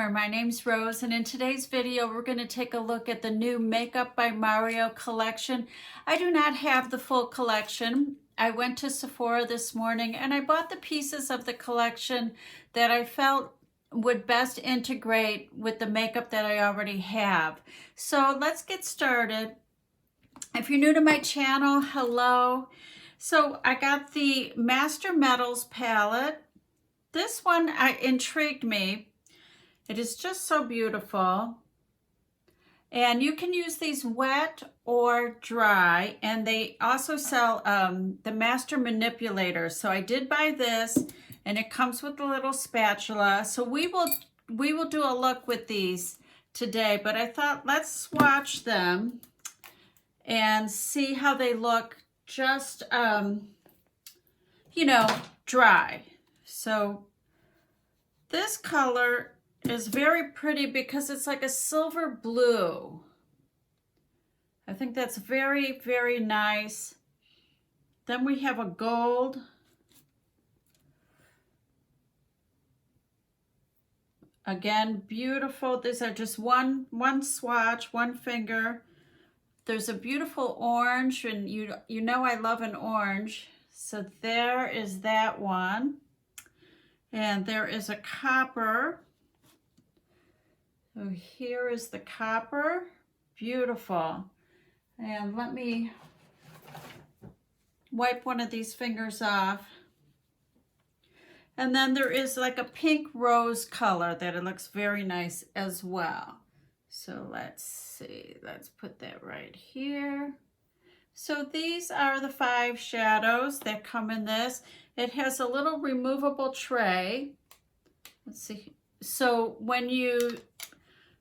consumer. My name's Rose, and in today's video we're going to take a look at the new Makeup by Mario collection. I do not have the full collection. I went to Sephora this morning and I bought the pieces of the collection that I felt would best integrate with the makeup that I already have. So let's get started. If you're new to my channel, hello. So I got the Master Metals palette. This one intrigued me. It is just so beautiful. And you can use these wet or dry. And they also sell the Master Manipulator. So I did buy this, and it comes with a little spatula. So we will do a look with these today. But I thought let's swatch them and see how they look just, you know, dry. So this color is very pretty because it's like a silver blue. I think that's very, very nice. Then we have a gold. Again, beautiful. These are just one swatch, one finger. There's a beautiful orange, and you know I love an orange. So there is that one. And there is a copper. So here is the copper. Beautiful. And let me wipe one of these fingers off. And then there is like a pink rose color that it looks very nice as well. So let's see, let's put that right here. So these are the 5 shadows that come in this. It has a little removable tray. Let's see. So when you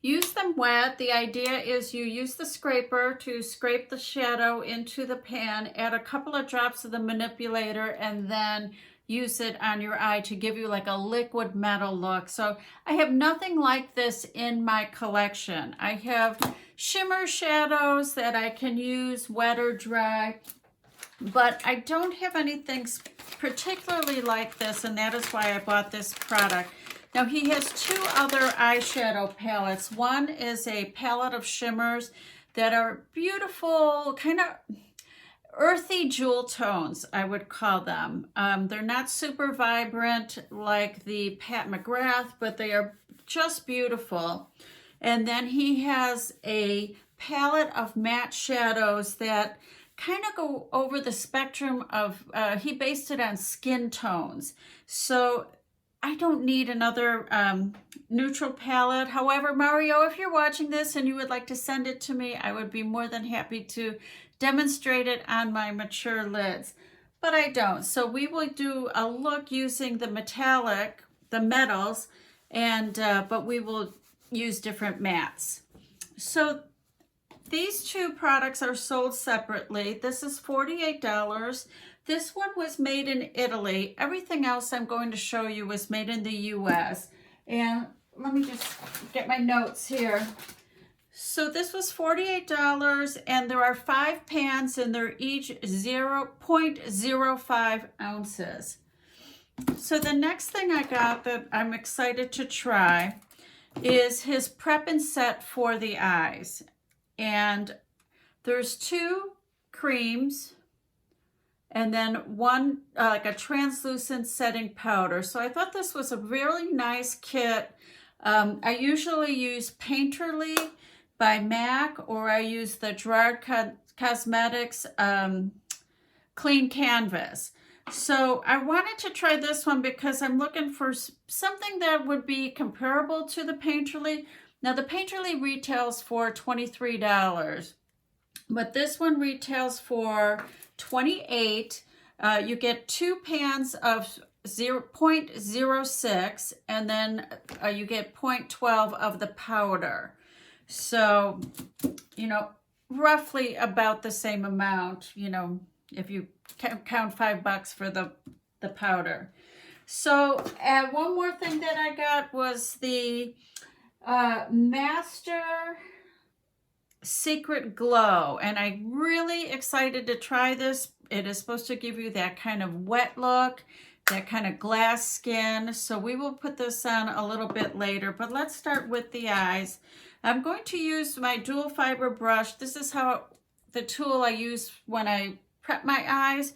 use them wet, the idea is you use the scraper to scrape the shadow into the pan, add a couple of drops of the manipulator, and then use it on your eye to give you like a liquid metal look. So I have nothing like this in my collection. I have shimmer shadows that I can use wet or dry, but I don't have anything particularly like this, and that is why I bought this product. Now he has 2 other eyeshadow palettes. One is a palette of shimmers that are beautiful, kind of earthy jewel tones, I would call them. They're not super vibrant like the Pat McGrath, but they are just beautiful. And then he has a palette of matte shadows that kind of go over the spectrum of, he based it on skin tones. So I don't need another neutral palette. However, Mario, if you're watching this and you would like to send it to me, I would be more than happy to demonstrate it on my mature lids, but I don't. So we will do a look using the metallic, the metals, and but we will use different mattes. So these 2 products are sold separately. This is $48. This one was made in Italy. Everything else I'm going to show you was made in the US. And let me just get my notes here. So this was $48, and there are 5 pans, and they're each 0.05 ounces. So the next thing I got that I'm excited to try is his Prep and Set for the eyes. And there's 2 creams, and then one like a translucent setting powder. So I thought this was a really nice kit. I usually use Painterly by MAC, or I use the Gerard Cosmetics Clean Canvas. So I wanted to try this one because I'm looking for something that would be comparable to the Painterly. Now the Painterly retails for $23, but this one retails for $28. You get 2 pans of 0.06, and then you get 0.12 of the powder. So, you know, roughly about the same amount, you know, if you count $5 for the powder. So one more thing that I got was the Master Secret Glow, and I'm really excited to try this. It is supposed to give you that kind of wet look, that kind of glass skin. So we will put this on a little bit later, but let's start with the eyes. I'm going to use my dual fiber brush. This is the tool I use when I prep my eyes,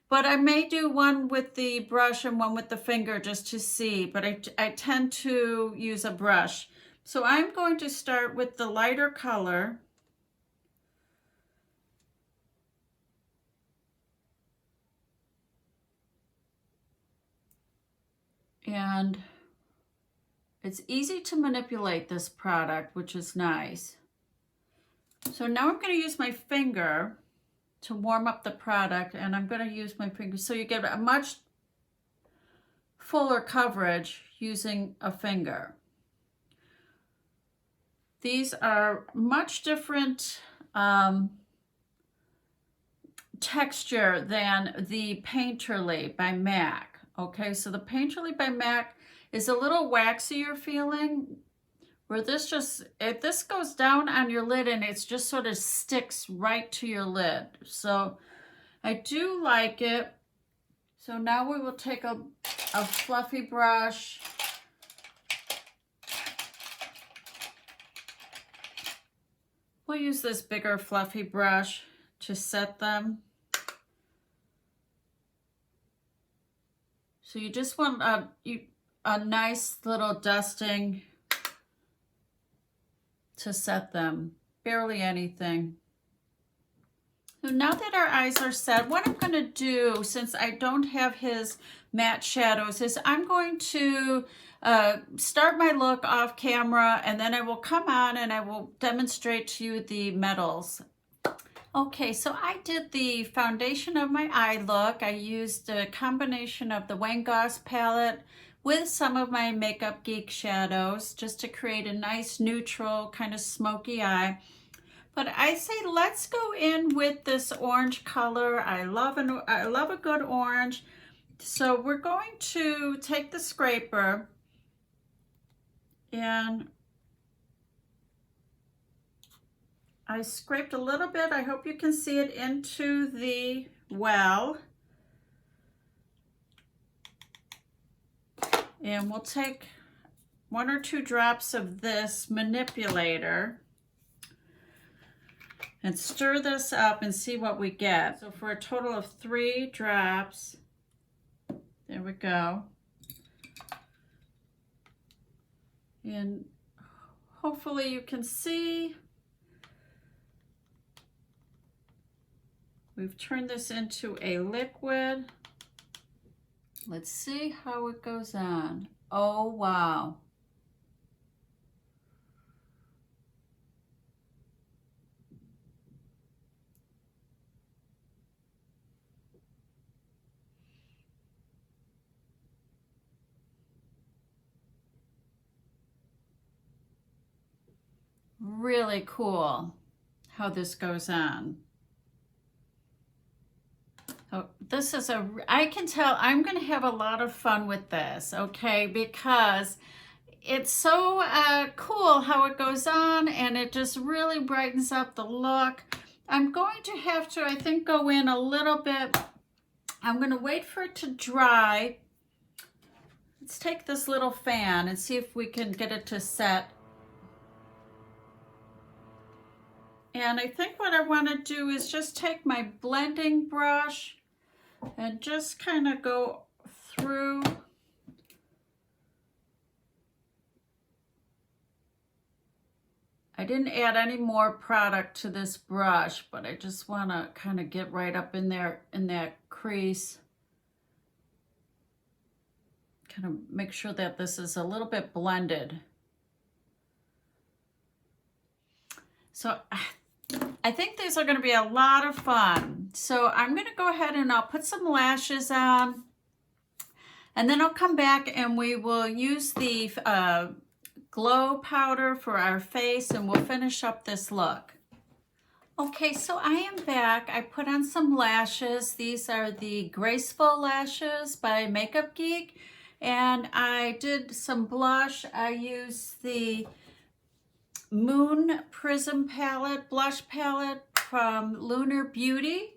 but I may do one with the brush and one with the finger just to see, but I tend to use a brush. So I'm going to start with the lighter color. And it's easy to manipulate this product, which is nice. So now I'm going to use my finger to warm up the product, and I'm going to use my finger. So you get a much fuller coverage using a finger. These are much different texture than the Painterly by MAC. Okay, so the Painterly by MAC is a little waxier feeling, where if this goes down on your lid and it's just sort of sticks right to your lid. So I do like it. So now we will take a fluffy brush. We'll use this bigger fluffy brush to set them. So you just want a nice little dusting to set them, barely anything. So now that our eyes are set, what I'm going to do, since I don't have his matte shadows, is I'm going to start my look off camera, and then I will come on and I will demonstrate to you the metals. Okay, so I did the foundation of my eye look. I used a combination of the Wayne Goss palette with some of my Makeup Geek shadows just to create a nice neutral kind of smoky eye. But I say let's go in with this orange color. I love a good orange. So we're going to take the scraper and I scraped a little bit, I hope you can see it, into the well. And we'll take 1 or 2 drops of this manipulator and stir this up and see what we get. So for a total of 3 drops, there we go. And hopefully you can see we've turned this into a liquid. Let's see how it goes on. Oh, wow. Really cool how this goes on. So this is I can tell I'm going to have a lot of fun with this, okay, because it's so cool how it goes on, and it just really brightens up the look. I'm going to have to, I think, go in a little bit. I'm going to wait for it to dry. Let's take this little fan and see if we can get it to set. And I think what I want to do is just take my blending brush and just kind of go through. I didn't add any more product to this brush, but I just want to kind of get right up in there in that crease. Kind of make sure that this is a little bit blended. So I think these are going to be a lot of fun. So I'm going to go ahead and I'll put some lashes on, and then I'll come back and we will use the glow powder for our face, and we'll finish up this look. Okay, so I am back. I put on some lashes. These are the Graceful Lashes by Makeup Geek, and I did some blush. I used the Moon Prism palette, blush palette from Lunar Beauty.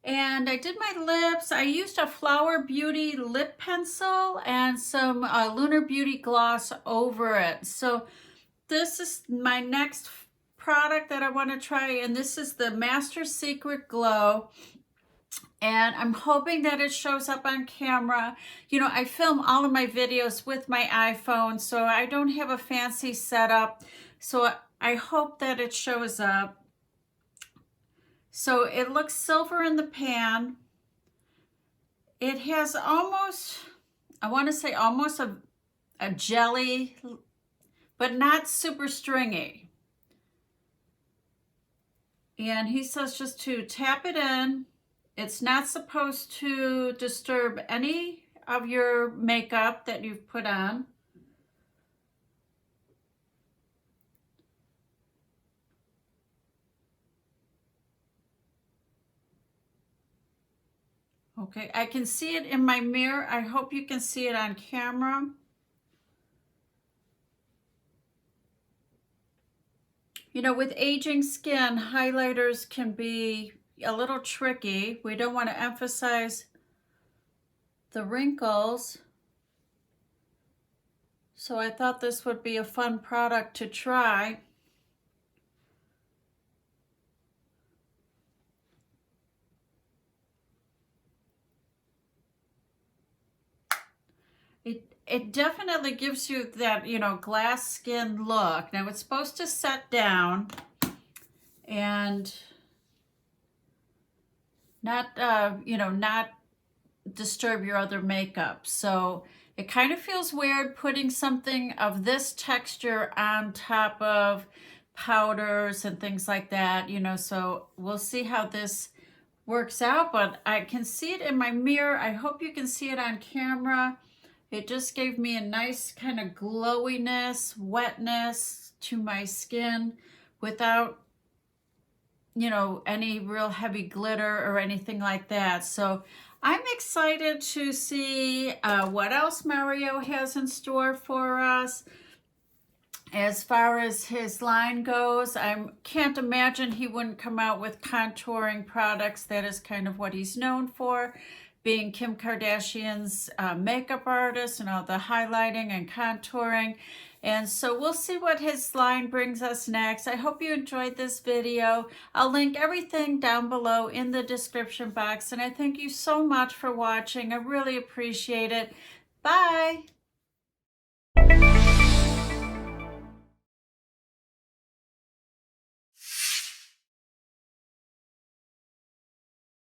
And I did my lips. I used a Flower Beauty lip pencil and some Lunar Beauty gloss over it. So this is my next product that I want to try, and this is the Master Secret Glow. And I'm hoping that it shows up on camera. You know, I film all of my videos with my iPhone, so I don't have a fancy setup. So I hope that it shows up. So it looks silver in the pan. It has almost, I want to say almost a jelly, but not super stringy. And he says just to tap it in. It's not supposed to disturb any of your makeup that you've put on. Okay, I can see it in my mirror. I hope you can see it on camera. You know, with aging skin, highlighters can be a little tricky. We don't want to emphasize the wrinkles. So I thought this would be a fun product to try. It definitely gives you that, you know, glass skin look. Now it's supposed to set down and not, you know, not disturb your other makeup. So it kind of feels weird putting something of this texture on top of powders and things like that, you know, so we'll see how this works out, but I can see it in my mirror. I hope you can see it on camera. It just gave me a nice kind of glowiness, wetness to my skin without, you know, any real heavy glitter or anything like that. So I'm excited to see what else Mario has in store for us. As far as his line goes, I can't imagine he wouldn't come out with contouring products. That is kind of what he's known for, being Kim Kardashian's makeup artist and all the highlighting and contouring. And so we'll see what his line brings us next. I hope you enjoyed this video. I'll link everything down below in the description box. And I thank you so much for watching. I really appreciate it. Bye.